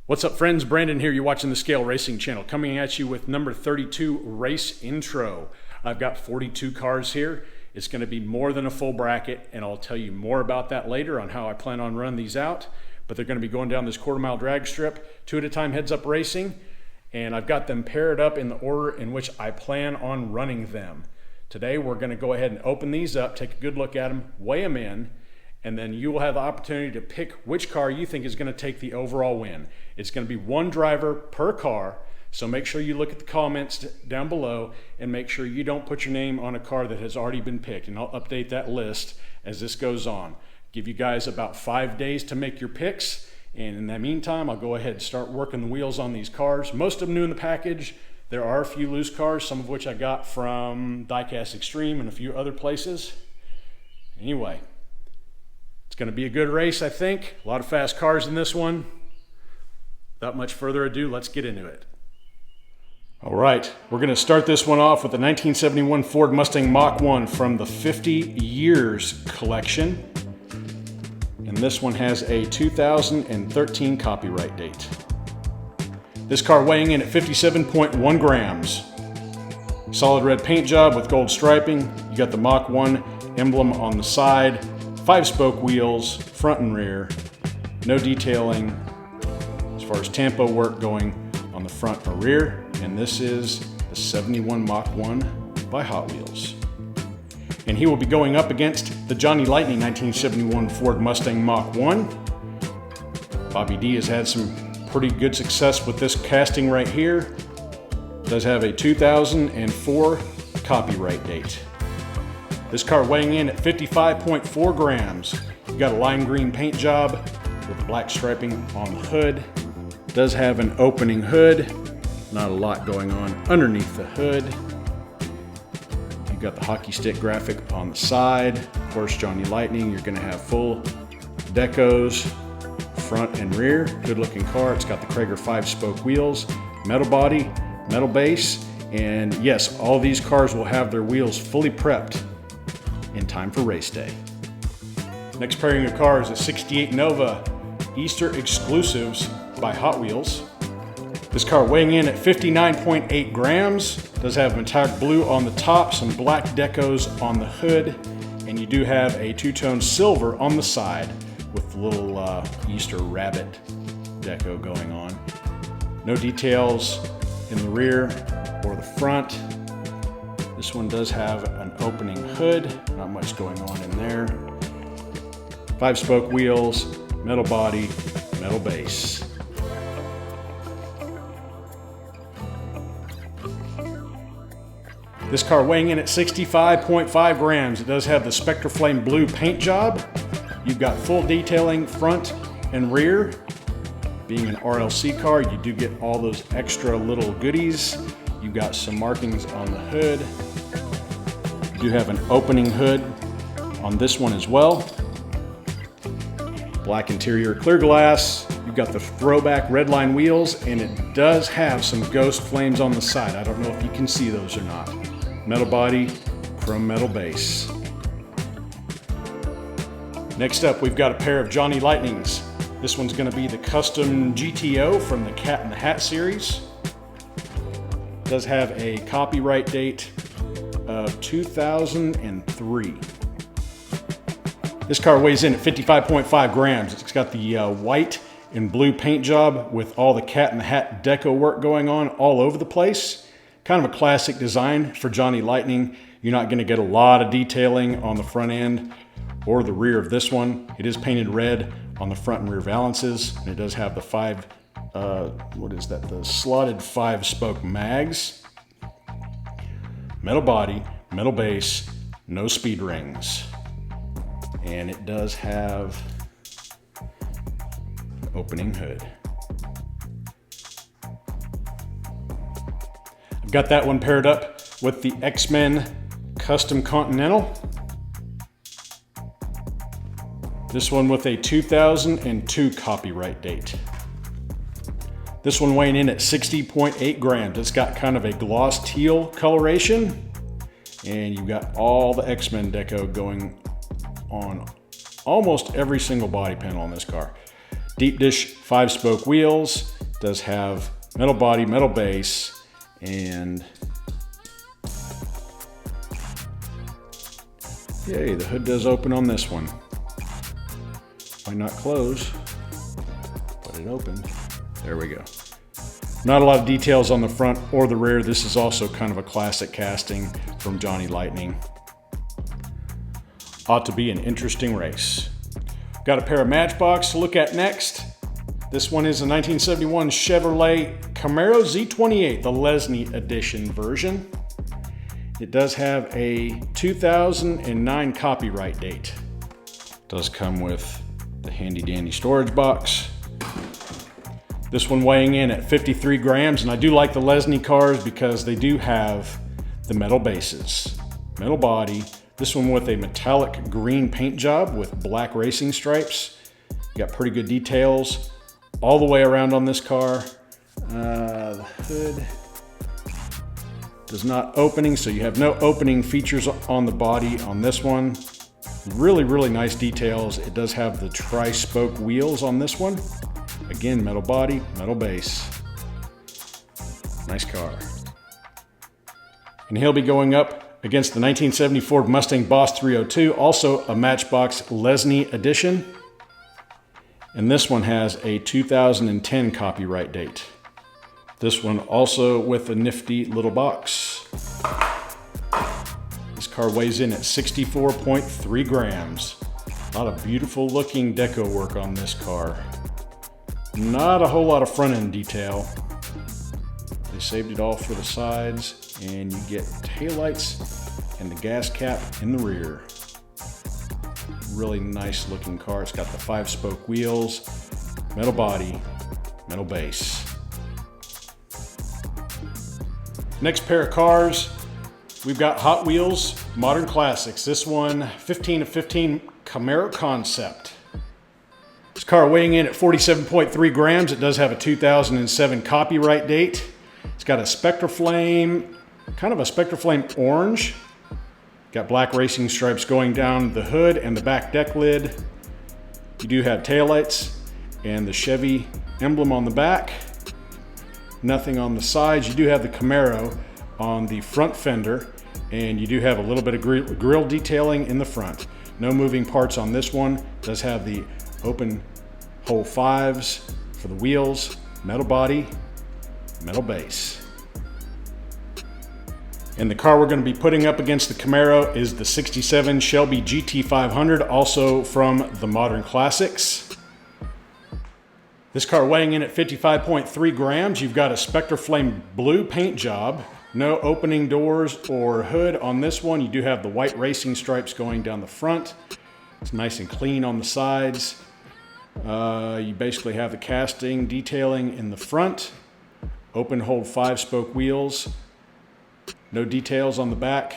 What's up, friends? Brandon here. You're watching the Scale Racing channel, coming at you with number 32 race intro. I've got 42 cars here. It's going to be more than a full bracket, and I'll tell you more about that later on how I plan on running these out. But they're going to be going down this quarter-mile drag strip, 2 at a time, heads-up racing, and I've got them paired up in the order in which I plan on running them. Today, we're going to go ahead and open these up, take a good look at them, weigh them in, and then you will have the opportunity to pick which car you think is going to take the overall win. It's going to be one driver per car, so make sure you look at the comments down below and make sure you don't put your name on a car that has already been picked, and I'll update that list as this goes on. Give you guys about 5 days to make your picks, and in the meantime, I'll go ahead and start working the wheels on these cars. Most of them new in the package. There are a few loose cars, some of which I got from Diecast Extreme and a few other places. Anyway, it's going to be a good race, I think. A lot of fast cars in this one. Without much further ado, let's get into it. All right, we're going to start this one off with the 1971 Ford Mustang Mach 1 from the 50 Years collection. And this one has a 2013 copyright date. This car weighing in at 57.1 grams. Solid red paint job with gold striping. You got the Mach 1 emblem on the side. 5-spoke wheels, front and rear. No detailing as far as tampo work going on the front or rear. And this is the 71 Mach 1 by Hot Wheels. And he will be going up against the Johnny Lightning 1971 Ford Mustang Mach 1. Bobby D has had some pretty good success with this casting right here. Does have a 2004 copyright date. This car weighing in at 55.4 grams. You've got a lime green paint job with black striping on the hood. Does have an opening hood. Not a lot going on underneath the hood. You've got the hockey stick graphic on the side. Of course, Johnny Lightning, you're gonna have full decos, front and rear. Good looking car. It's got the Krager 5-spoke wheels, metal body, metal base, and yes, all these cars will have their wheels fully prepped in time for race day. Next pairing of cars is 68 Nova Easter Exclusives by Hot Wheels. This car weighing in at 59.8 grams. Does have metallic blue on the top, some black decos on the hood, and you do have a two-tone silver on the side with the little Easter rabbit deco going on. No details in the rear or the front. This one does have an opening hood, not much going on in there. 5-spoke wheels, metal body, metal base. This car weighing in at 65.5 grams. It does have the Spectre Flame blue paint job. You've got full detailing front and rear. Being an RLC car, you do get all those extra little goodies. You've got some markings on the hood. You do have an opening hood on this one as well. Black interior, clear glass. You've got the throwback red line wheels, and it does have some ghost flames on the side. I don't know if you can see those or not. Metal body, chrome metal base. Next up, we've got a pair of Johnny Lightnings. This one's going to be the custom GTO from the Cat in the Hat series. Does have a copyright date of 2003. This car weighs in at 55.5 grams. It's got the white and blue paint job with all the Cat in the Hat deco work going on all over the place. Kind of a classic design for Johnny Lightning. You're not going to get a lot of detailing on the front end or the rear of this one. It is painted red on the front and rear valances, and it does have the the slotted 5-spoke mags. Metal body, metal base, no speed rings. And it does have an opening hood. I've got that one paired up with the XMen Custom Continental. This one with a 2002 copyright date. This one weighing in at 60.8 grams. It's got kind of a gloss teal coloration, and you've got all the XMen deco going on almost every single body panel on this car. Deep dish 5-spoke wheels. Does have metal body, metal base, and yay, the hood does open on this one. Might not close, but it opened. There we go. Not a lot of details on the front or the rear. This is also kind of a classic casting from Johnny Lightning. Ought to be an interesting race. Got a pair of Matchbox to look at next. This one is a 1971 Chevrolet Camaro Z28, the Lesney edition version. It does have a 2009 copyright date. Does come with the handy dandy storage box. This one weighing in at 53 grams, and I do like the Lesney cars because they do have the metal bases, metal body. This one with a metallic green paint job with black racing stripes. Got pretty good details all the way around on this car. The hood does not opening, so you have no opening features on the body on this one. Really, really nice details. It does have the tri-spoke wheels on this one. Again, metal body, metal base. Nice car. And he'll be going up against the 1970 Ford Mustang Boss 302, also a Matchbox Lesney edition. And this one has a 2010 copyright date. This one also with a nifty little box. This car weighs in at 64.3 grams. A lot of beautiful looking deco work on this car. Not a whole lot of front end detail. They saved it all for the sides, and you get taillights and the gas cap in the rear. Really nice looking car. It's got the 5-spoke wheels, metal body, metal base. Next pair of cars, we've got Hot Wheels Modern Classics. This one, 15 of 15 Camaro Concept. This car weighing in at 47.3 grams. It does have a 2007 copyright date. It's got a Spectraflame, kind of a Spectraflame orange. Got black racing stripes going down the hood and the back deck lid. You do have taillights and the Chevy emblem on the back. Nothing on the sides. You do have the Camaro on the front fender, and you do have a little bit of grill detailing in the front. No moving parts on this one. It does have the open hole 5s for the wheels, metal body, metal base. And the car we're going to be putting up against the Camaro is the 67 Shelby GT500, also from the Modern Classics. This car weighing in at 55.3 grams. You've got a Spectraflame blue paint job. No opening doors or hood on this one. You do have the white racing stripes going down the front. It's nice and clean on the sides. You basically have the casting detailing in the front. Open hold 5-spoke wheels. No details on the back.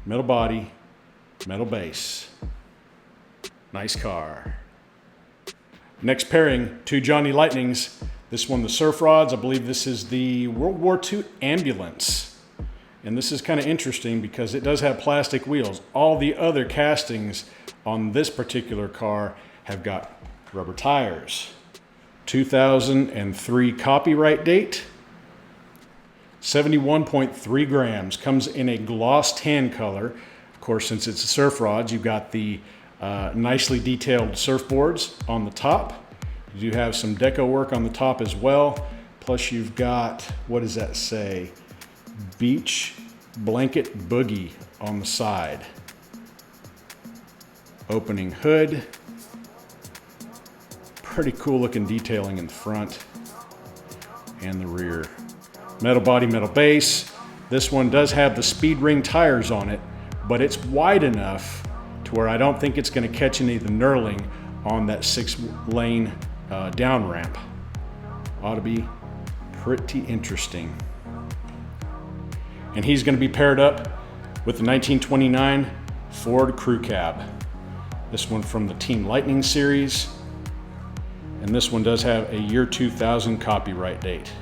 Metal body, metal base. Nice car. Next pairing, two Johnny Lightnings. This one, the Surf Rods. I believe this is the World War II ambulance. And this is kind of interesting because it does have plastic wheels. All the other castings on this particular car have got rubber tires. 2003 copyright date. 71.3 grams. Comes in a gloss tan color. Of course, since it's a Surf Rods, you've got the nicely detailed surfboards on the top. You do have some deco work on the top as well. Plus you've got, what does that say? Beach Blanket Boogie on the side. Opening hood. Pretty cool looking detailing in the front and the rear. Metal body, metal base. This one does have the speed ring tires on it, but it's wide enough to where I don't think it's going to catch any of the knurling on that 6-lane down ramp. Ought to be pretty interesting. And he's going to be paired up with the 1929 Ford Crew Cab. This one from the Team Lightning series. And this one does have a year 2000 copyright date.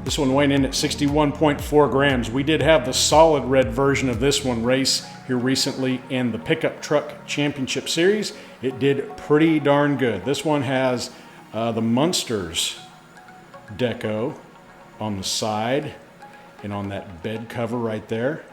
This one weighing in at 61.4 grams. We did have the solid red version of this one race here recently in the Pickup Truck Championship Series. It did pretty darn good. This one has the Munsters deco on the side and on that bed cover right there.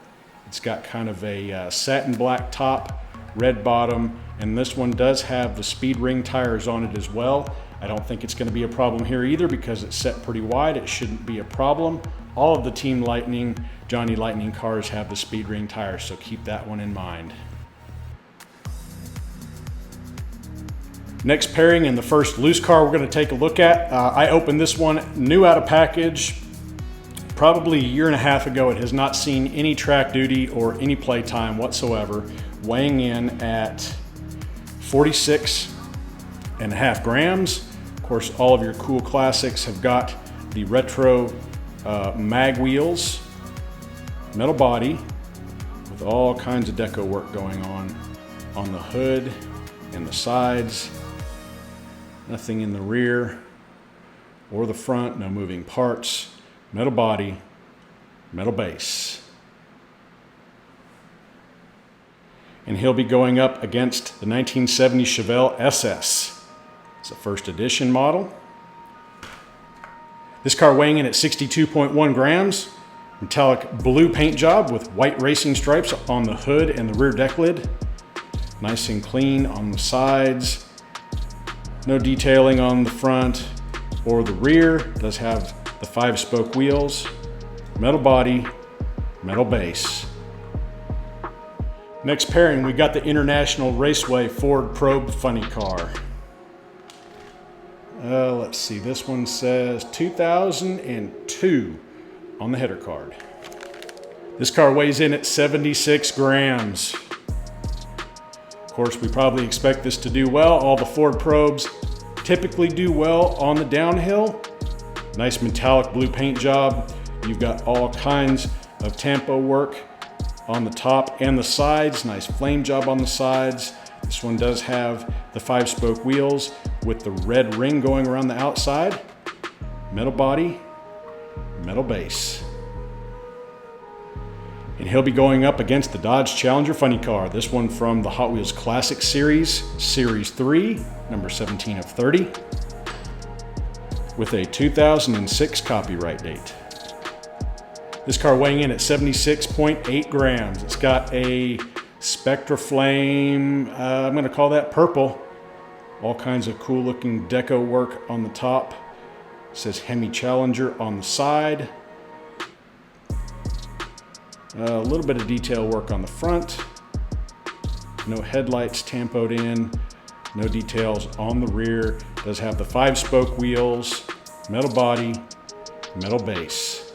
It's got kind of a satin black top, red bottom, and this one does have the speed ring tires on it as well. I don't think it's going to be a problem here either because it's set pretty wide. It shouldn't be a problem. All of the Team Lightning, Johnny Lightning cars have the speed ring tires, so keep that one in mind. Next pairing and the first loose car we're going to take a look at. I opened this one new out of package probably a year and a half ago. It has not seen any track duty or any play time whatsoever, weighing in at 46.5 grams. Of course, all of your cool classics have got the retro mag wheels, metal body with all kinds of deco work going on the hood and the sides. Nothing in the rear or the front, no moving parts. Metal body, metal base. And he'll be going up against the 1970 Chevelle SS. It's a first edition model. This car weighing in at 62.1 grams. Metallic blue paint job with white racing stripes on the hood and the rear deck lid. Nice and clean on the sides. No detailing on the front or the rear. Does have the 5-spoke wheels, metal body, metal base. Next pairing, we got the International Raceway Ford Probe funny car. Let's see, this one says 2002 on the header card. This car weighs in at 76 grams. Of course, we probably expect this to do well. All the Ford Probes typically do well on the downhill. Nice metallic blue paint job. You've got all kinds of tampo work on the top and the sides. Nice flame job on the sides. This one does have the 5-spoke wheels with the red ring going around the outside. Metal body, metal base. And he'll be going up against the Dodge Challenger funny car. This one from the Hot Wheels Classic Series, Series 3, number 17 of 30. With a 2006 copyright date. This car weighing in at 76.8 grams. It's got a Spectra Flame, I'm going to call that purple. All kinds of cool looking deco work on the top. It says Hemi Challenger on the side. A little bit of detail work on the front. No headlights tampoed in. No details on the rear. Does have the 5-spoke wheels, metal body, metal base.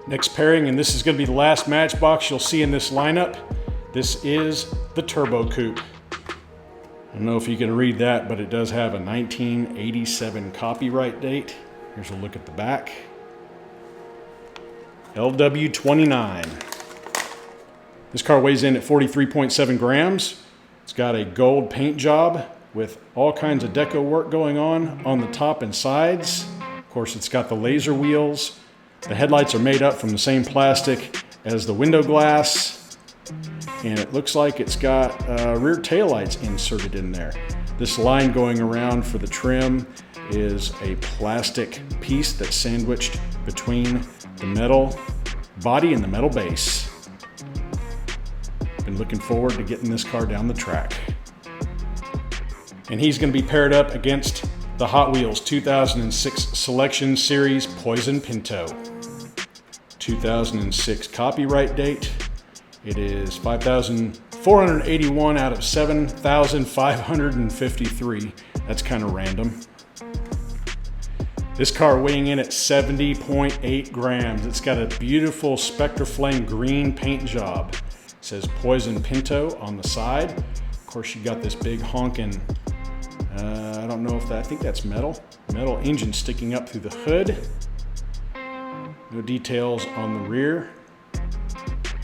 Next pairing, and this is going to be the last Matchbox you'll see in this lineup. This is the Turbo Coupe. I don't know if you can read that, but it does have a 1987 copyright date. Here's a look at the back. LW29. This car weighs in at 43.7 grams. It's got a gold paint job with all kinds of deco work going on the top and sides. Of course, it's got the laser wheels. The headlights are made up from the same plastic as the window glass. And it looks like it's got rear taillights inserted in there. This line going around for the trim is a plastic piece that's sandwiched between the metal body and the metal base. Been looking forward to getting this car down the track. And he's going to be paired up against the Hot Wheels 2006 Selection Series Poison Pinto. 2006 copyright date. It is 5,481 out of 7,553. That's kind of random. This car weighing in at 70.8 grams. It's got a beautiful Spectra Flame green paint job. It says Poison Pinto on the side. Of course, you got this big honking, I don't know if that, I think that's metal engine sticking up through the hood. No details on the rear.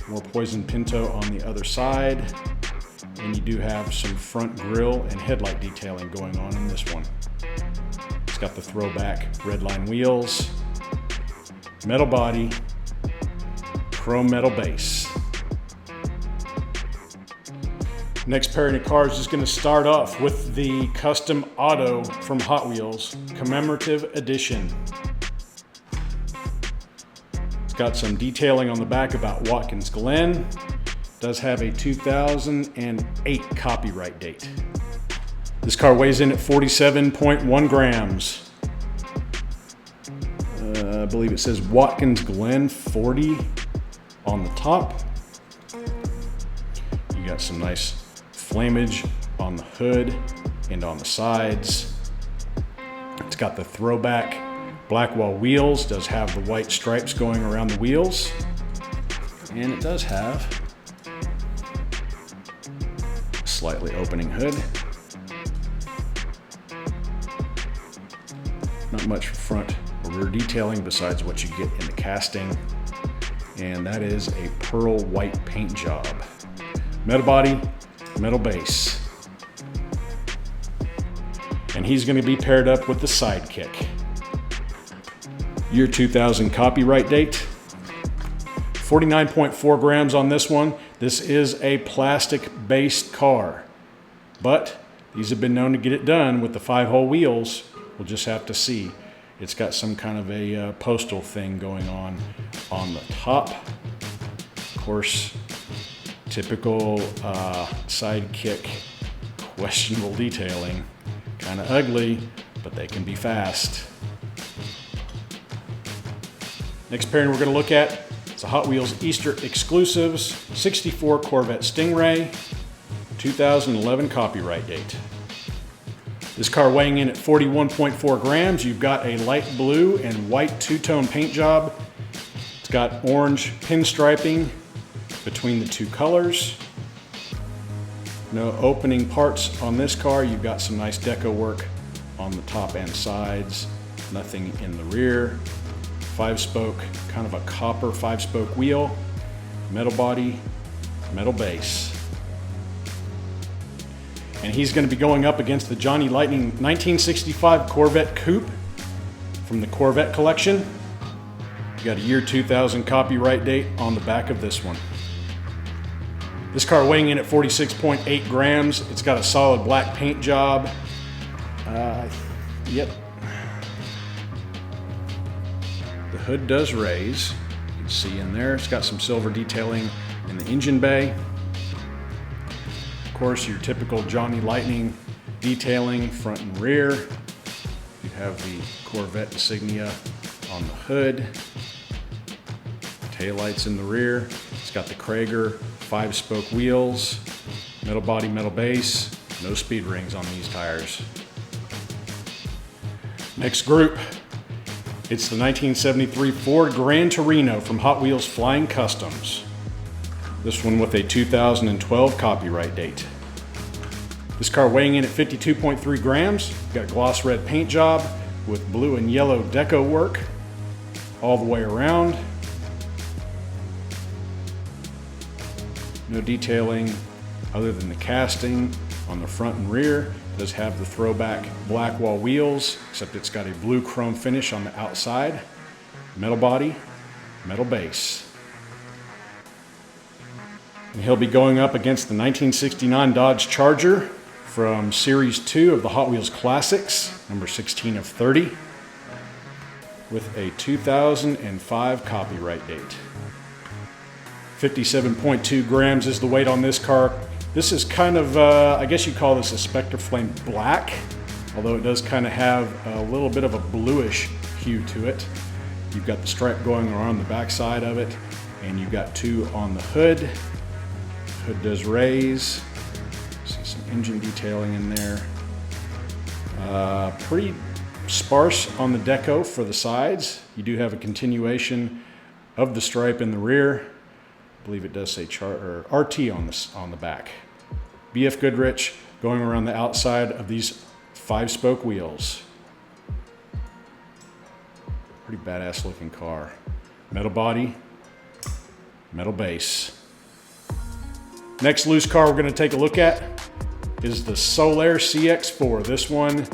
More Poison Pinto on the other side. And you do have some front grille and headlight detailing going on in this one. It's got the throwback redline wheels, metal body, chrome metal base. Next pairing of cars is going to start off with the Custom Auto from Hot Wheels Commemorative Edition. It's got some detailing on the back about Watkins Glen. It does have a 2008 copyright date. This car weighs in at 47.1 grams. I believe it says Watkins Glen 40 on the top. You got some nice flamage on the hood and on the sides. It's got the throwback black wall wheels, does have the white stripes going around the wheels, and it does have a slightly opening hood. Not much front or rear detailing besides what you get in the casting, and that is a pearl white paint job. Metal body, metal base. And he's going to be paired up with the Sidekick. Year 2000 copyright date. 49.4 grams on this one. This is a plastic-based car, but these have been known to get it done with the 5-hole wheels. We'll just have to see. It's got some kind of a postal thing going on the top. Of course, typical Sidekick, questionable detailing. Kind of ugly, but they can be fast. Next pairing we're going to look at is a Hot Wheels Easter Exclusives 64 Corvette Stingray, 2011 copyright date. This car weighing in at 41.4 grams. You've got a light blue and white two-tone paint job. It's got orange pinstriping between the two colors. No opening parts on this car. You've got some nice deco work on the top and sides. Nothing in the rear. 5-spoke, kind of a copper 5-spoke wheel. Metal body, metal base. And he's going to be going up against the Johnny Lightning 1965 Corvette Coupe from the Corvette collection. You got a year 2000 copyright date on the back of this one. This car weighing in at 46.8 grams. It's got a solid black paint job. Yep. The hood does raise. You can see in there. It's got some silver detailing in the engine bay. Of course, your typical Johnny Lightning detailing front and rear. You have the Corvette insignia on the hood. Taillights in the rear. It's got the Krager 5-spoke wheels, metal body, metal base, no speed rings on these tires. Next group, it's the 1973 Ford Gran Torino from Hot Wheels Flying Customs. This one with a 2012 copyright date. This car weighing in at 52.3 grams. Got a gloss red paint job with blue and yellow deco work all the way around. No detailing other than the casting on the front and rear. It does have the throwback black wall wheels, except it's got a blue chrome finish on the outside. Metal body, metal base. And he'll be going up against the 1969 Dodge Charger from Series 2 of the Hot Wheels Classics, number 16 of 30, with a 2005 copyright date. 57.2 grams is the weight on this car. This is kind of, I guess you call this a Spectre Flame Black, although it does kind of have a little bit of a bluish hue to it. You've got the stripe going around the back side of it, and you've got two on the hood. Hood does raise. See some engine detailing in there. Pretty sparse on the deco for the sides. You do have a continuation of the stripe in the rear. I believe it does say RT on the back. BF Goodrich going around the outside of these 5-spoke wheels. Pretty badass looking car. Metal body, metal base. Next loose car we're going to take a look at is the Solaire CX4. This one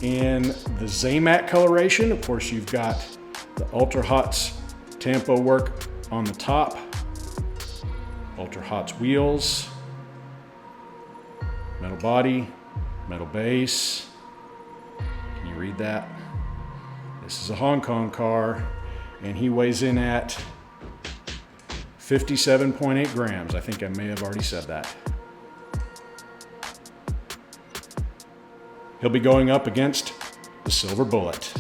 in the Zamac coloration. Of course, you've got the Ultra Hots Tampo work on the top. Ultra Hots wheels. metal body, metal base. Can you read that? This is a Hong Kong car, and he weighs in at 57.8 grams. I think I may have already said that. He'll be going up against the Silver Bullet.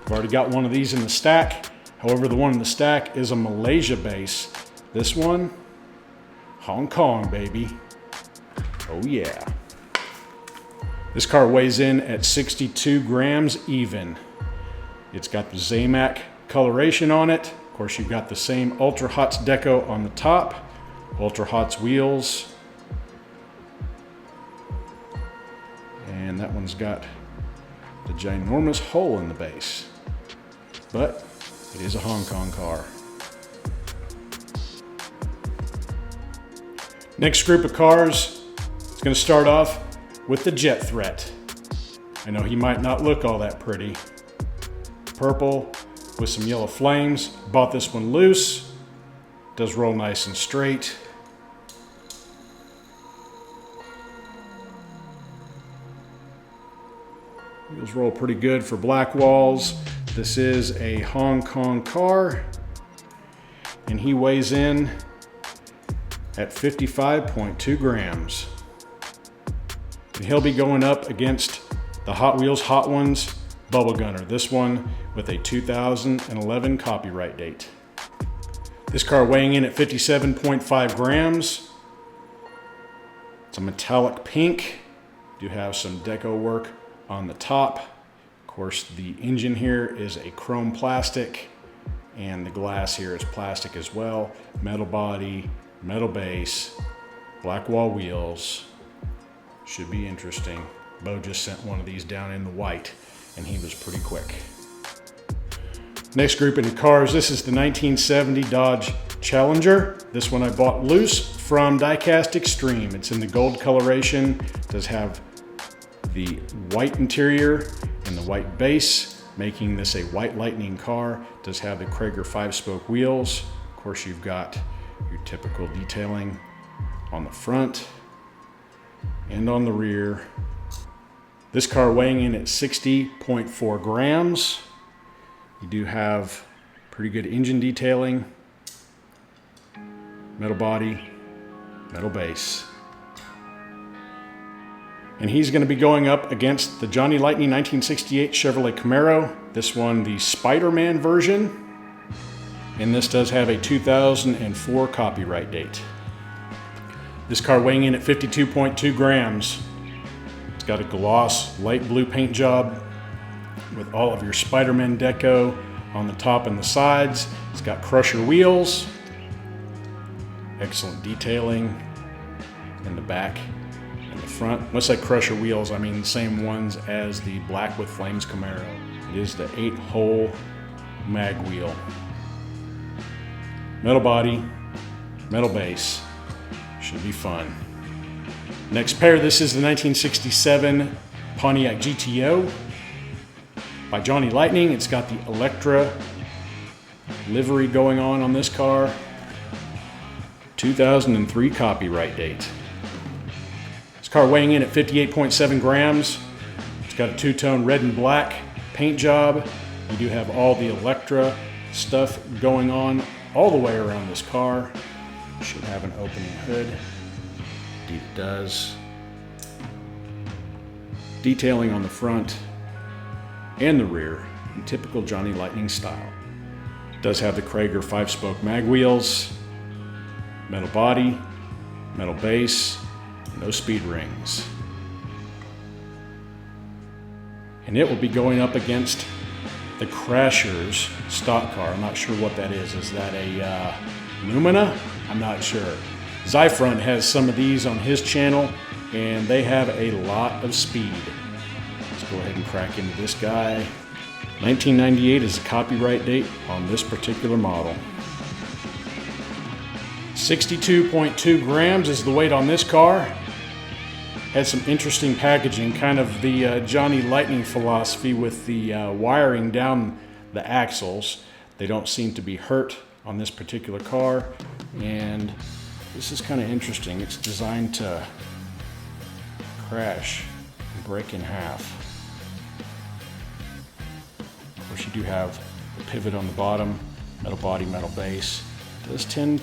I've already got one of these in the stack. However, the one in the stack is a Malaysia base. This one, Hong Kong, baby. Oh yeah. This car weighs in at 62 grams even. It's got the Zamac coloration on it. Of course, you've got the same Ultra Hots deco on the top, Ultra Hots wheels. And that one's got the ginormous hole in the base. But it is a Hong Kong car. Next group of cars, it's going to start off with the Jet Threat. I know he might not look all that pretty. Purple with some yellow flames. Bought this one loose. Does roll nice and straight. Wheels roll pretty good for black walls. This is a Hong Kong car, and he weighs in at 55.2 grams. And he'll be going up against the Hot Wheels Hot Ones Bubble Gunner. This one with a 2011 copyright date. This car weighing in at 57.5 grams. It's a metallic pink. Do have some deco work on the top. Of course, the engine here is a chrome plastic, and the glass here is plastic as well. Metal body, metal base, black wall wheels. Should be interesting. Bo just sent one of these down in the white, and he was pretty quick. Next grouping of cars, this is the 1970 Dodge Challenger. This one I bought loose from Diecast Extreme. It's in the gold coloration. It does have the white interior and the white base, making this a white lightning car. It does have the Krager 5-spoke wheels. Of course, you've got your typical detailing on the front and on the rear. This car weighing in at 60.4 grams. You do have pretty good engine detailing, metal body, metal base. And he's going to be going up against the Johnny Lightning 1968 Chevrolet Camaro. This one, the Spider-Man version. And this does have a 2004 copyright date. This car weighing in at 52.2 grams. It's got a gloss light blue paint job with all of your Spider-Man deco on the top and the sides. It's got crusher wheels. Excellent detailing in the back and the front. When I say crusher wheels, I mean the same ones as the Black with Flames Camaro. It is the 8-hole mag wheel. Metal body, metal base. Should be fun. Next pair, this is the 1967 Pontiac GTO by Johnny Lightning. It's got the Electra livery going on this car. 2003 copyright date. This car weighing in at 58.7 grams. It's got a two-tone red and black paint job. You do have all the Electra stuff going on all the way around this car. Should have an opening hood. Indeed it does. Detailing on the front and the rear in typical Johnny Lightning style. It does have the Krager 5-spoke mag wheels, metal body, metal base, no speed rings. And it will be going up against the Crashers stock car. I'm not sure what that is. Is that a Lumina? I'm not sure. Zyfront has some of these on his channel, and they have a lot of speed. Let's go ahead and crack into this guy. 1998 is the copyright date on this particular model. 62.2 grams is the weight on this car. Had some interesting packaging, kind of the Johnny Lightning philosophy with the wiring down the axles. They don't seem to be hurt on this particular car, and this is kind of interesting. It's designed to crash and break in half. Of course, you do have the pivot on the bottom, metal body, metal base. It does tend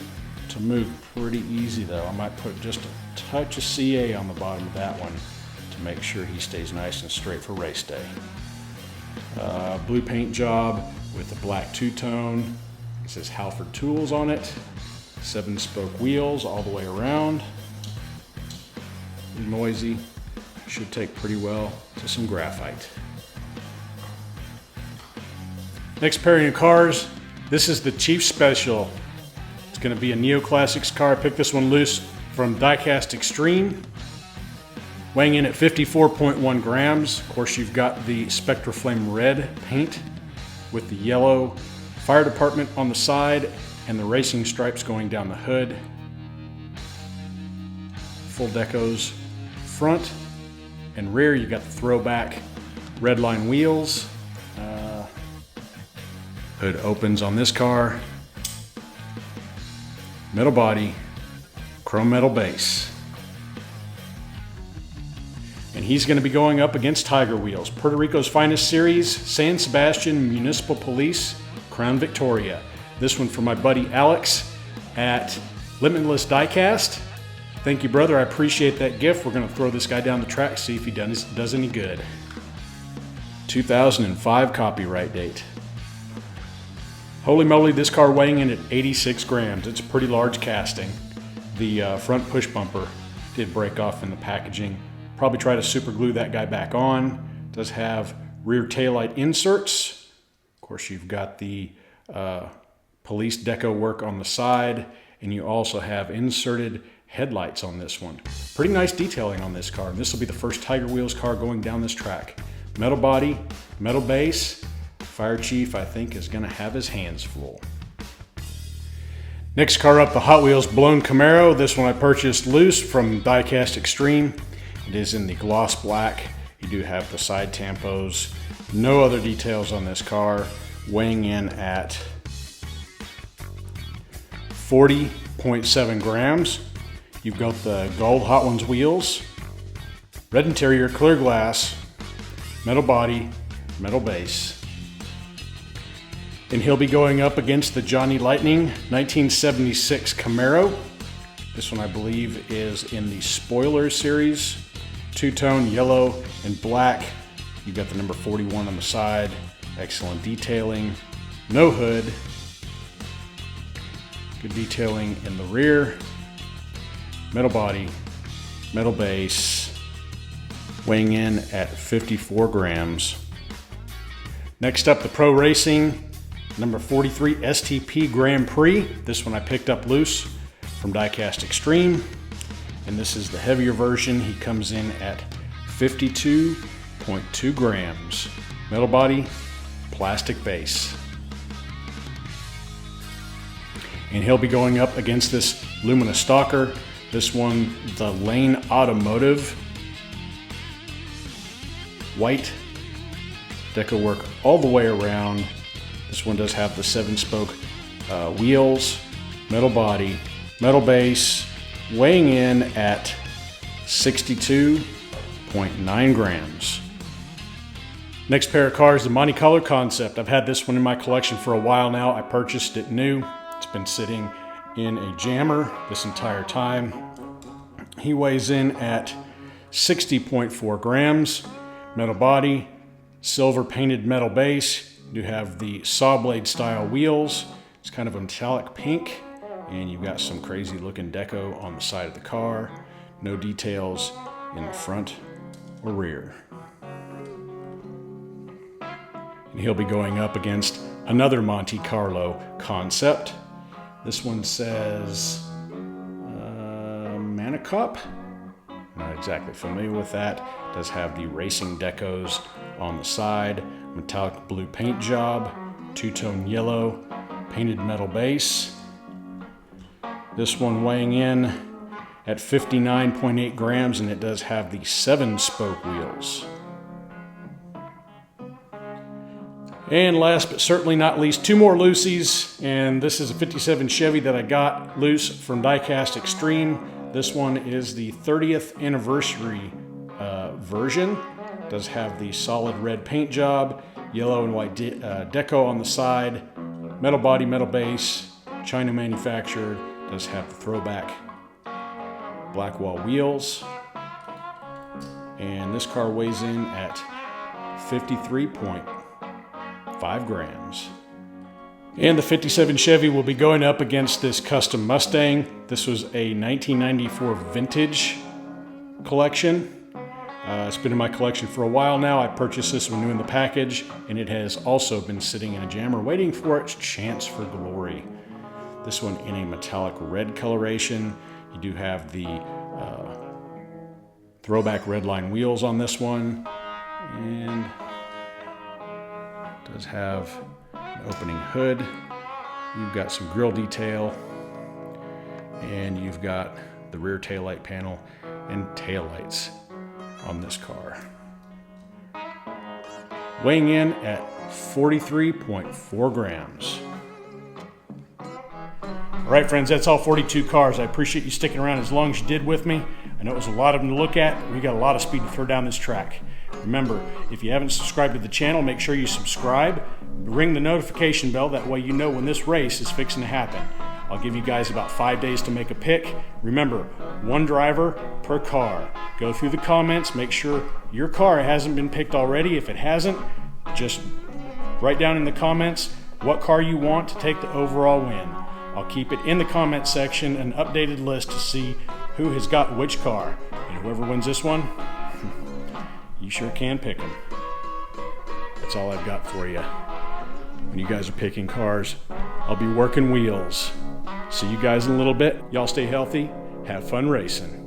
to move pretty easy though. I might put just a touch of CA on the bottom of that one to make sure he stays nice and straight for race day. Blue paint job with a black two-tone. It says Halford Tools on it. 7-spoke wheels all the way around. Noisy. Should take pretty well to some graphite. Next pairing of cars. This is the Chief Special. It's going to be a Neoclassics car. I picked this one loose from Diecast Extreme. Weighing in at 54.1 grams. Of course, you've got the Spectra Flame red paint with the yellow fire department on the side and the racing stripes going down the hood. Full decos front and rear. You got the throwback red line wheels. Hood opens on this car. Metal body, chrome metal base. And he's going to be going up against Tiger Wheels, Puerto Rico's finest series, San Sebastian Municipal Police, Crown Victoria. This one for my buddy Alex at Limitless Diecast. Thank you, brother. I appreciate that gift. We're going to throw this guy down the track, see if he does any good. 2005 copyright date. Holy moly, this car weighing in at 86 grams. It's a pretty large casting. The front push bumper did break off in the packaging. Probably try to super glue that guy back on. Does have rear taillight inserts. Of course, you've got the police deco work on the side, and you also have inserted headlights on this one. Pretty nice detailing on this car. And this will be the first Tiger Wheels car going down this track. Metal body, metal base. Fire Chief, I think, is going to have his hands full. Next car up, the Hot Wheels Blown Camaro. This one I purchased loose from Diecast Extreme. It is in the gloss black. You do have the side tampos. No other details on this car. Weighing in at 40.7 grams. You've got the gold Hot Ones wheels. Red interior, clear glass. Metal body, metal base. And he'll be going up against the Johnny Lightning 1976 Camaro. This one I believe is in the Spoiler series. Two-tone yellow and black. You've got the number 41 on the side. Excellent detailing. No hood. Good detailing in the rear. Metal body, metal base. Weighing in at 54 grams. Next up, the Pro Racing number 43 STP Grand Prix. This one I picked up loose from Diecast Extreme. And this is the heavier version. He comes in at 52.2 grams. Metal body, plastic base. And he'll be going up against this Lumina Stalker. This one, the Lane Automotive. White deco work all the way around. This one does have the 7-spoke wheels, metal body, metal base, weighing in at 62.9 grams. Next pair of cars, the Monte Carlo Concept. I've had this one in my collection for a while now. I purchased it new. It's been sitting in a jammer this entire time. He weighs in at 60.4 grams, metal body, silver painted metal base. You have the saw blade style wheels. It's kind of a metallic pink, and you've got some crazy looking deco on the side of the car. No details in the front or rear. And he'll be going up against another Monte Carlo Concept. This one says Manicope. Not exactly familiar with that. It does have the racing decos on the side. Metallic blue paint job, two-tone yellow, painted metal base. This one weighing in at 59.8 grams, and it does have the 7-spoke wheels. And last but certainly not least, two more loosies, and this is a 57 Chevy that I got loose from Diecast Extreme. This one is the 30th anniversary version. It does have the solid red paint job, yellow and white deco on the side, metal body, metal base, China manufactured. It does have the throwback black wall wheels. And this car weighs in at 53.5 grams. And the 57 Chevy will be going up against this custom Mustang. This was a 1994 vintage collection. It's been in my collection for a while now. I purchased this one new in the package, and it has also been sitting in a jammer waiting for its chance for glory. This one in a metallic red coloration. You do have the throwback redline wheels on this one, and it does have an opening hood. You've got some grille detail, and you've got the rear taillight panel and taillights on this car. Weighing in at 43.4 grams. All right, friends, that's all 42 cars. I appreciate you sticking around as long as you did with me. I know it was a lot of them to look at. We got a lot of speed to throw down this track. Remember, if you haven't subscribed to the channel, make sure you subscribe. Ring the notification bell. That way you know when this race is fixing to happen. I'll give you guys about 5 days to make a pick. Remember, one driver per car. Go through the comments. Make sure your car hasn't been picked already. If it hasn't, just write down in the comments what car you want to take the overall win. I'll keep it in the comment section, an updated list to see who has got which car. And whoever wins this one, you sure can pick them. That's all I've got for you. When you guys are picking cars, I'll be working wheels. See you guys in a little bit. Y'all stay healthy. Have fun racing.